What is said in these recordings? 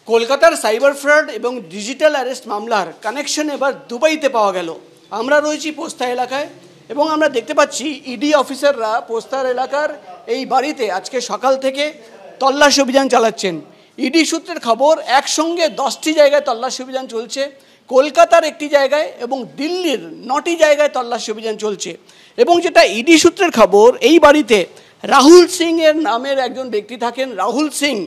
কলকাতার cyber fraud এবং digital arrest মামলার কানেকশন এবার দুবাইতে পাওয়া গেল। আমরা রয়েছি পোস্তা এলাকায় এবং আমরা দেখতে পাচ্ছি ইডি অফিসাররা পোস্তার এলাকার এই বাড়িতে আজকে সকাল থেকে তল্লাশি অভিযান চালাচ্ছেন। ইডি সূত্রের খবর একসঙ্গে 10টি জায়গায় তল্লাশি অভিযান চলছে, কলকাতার একটি জায়গায় এবং দিল্লির 9টি জায়গায় তল্লাশি অভিযান চলছে। এবং যেটা ইডি সূত্রের খবর, এই বাড়িতে রাহুল সিং এর নামের একজন ব্যক্তি থাকেন। রাহুল সিং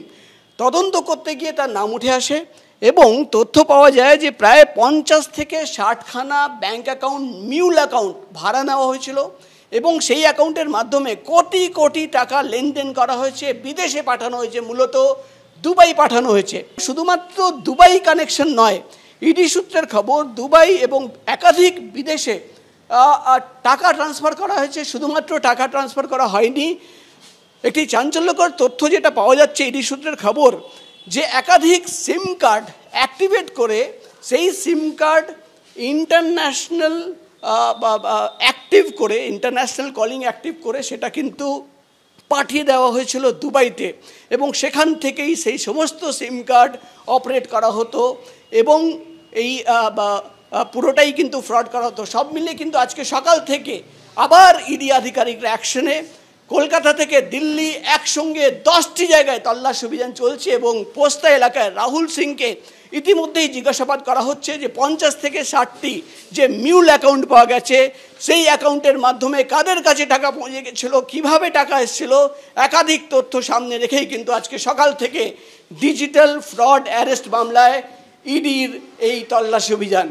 তদন্ত করতে গিয়ে তার নাম উঠে আসে এবং তথ্য পাওয়া যায় যে প্রায় 50 থেকে 60খানা ব্যাঙ্ক অ্যাকাউন্ট, মিউল অ্যাকাউন্ট ভাড়া নেওয়া হয়েছিল এবং সেই অ্যাকাউন্টের মাধ্যমে কোটি কোটি টাকা লেনদেন করা হয়েছে, বিদেশে পাঠানো হয়েছে, মূলত দুবাই পাঠানো হয়েছে। শুধুমাত্র দুবাই কানেকশন নয়, ইডি সূত্রের খবর দুবাই এবং একাধিক বিদেশে টাকা ট্রান্সফার করা হয়েছে। শুধুমাত্র টাকা ট্রান্সফার করা হয়নি, একটি চাঞ্চল্যকর তথ্য যেটা পাওয়া যাচ্ছে ইডি সূত্রের খবর, যে একাধিক সিম কার্ড অ্যাক্টিভেট করে সেই সিম কার্ড ইন্টারন্যাশনাল অ্যাক্টিভ করে, ইন্টারন্যাশনাল কলিং অ্যাক্টিভ করে সেটা কিন্তু পাঠিয়ে দেওয়া হয়েছিল দুবাইতে এবং সেখান থেকেই সেই সমস্ত সিম কার্ড অপারেট করা হতো এবং এই পুরোটাই কিন্তু ফ্রড করা হতো। সব মিলিয়ে কিন্তু আজকে সকাল থেকে আবার ইডি আধিকারিকরা অ্যাকশনে কলকাতা থেকে দিল্লি একসঙ্গে 10টি জায়গায় তল্লাশি অভিযান চলছে এবং পোস্তা এলাকায় রাহুল সিংকে ইতিমধ্যেই জিজ্ঞাসাবাদ করা হচ্ছে যে 50 থেকে 60টি যে মিউল অ্যাকাউন্ট পাওয়া গেছে, সেই অ্যাকাউন্টের মাধ্যমে কাদের কাছে টাকা পৌঁছে গেছিলো, কীভাবে টাকা এসেছিল, একাধিক তথ্য সামনে রেখেই কিন্তু আজকে সকাল থেকে ডিজিটাল ফ্রড অ্যারেস্ট মামলায় ইডির এই তল্লাশি অভিযান।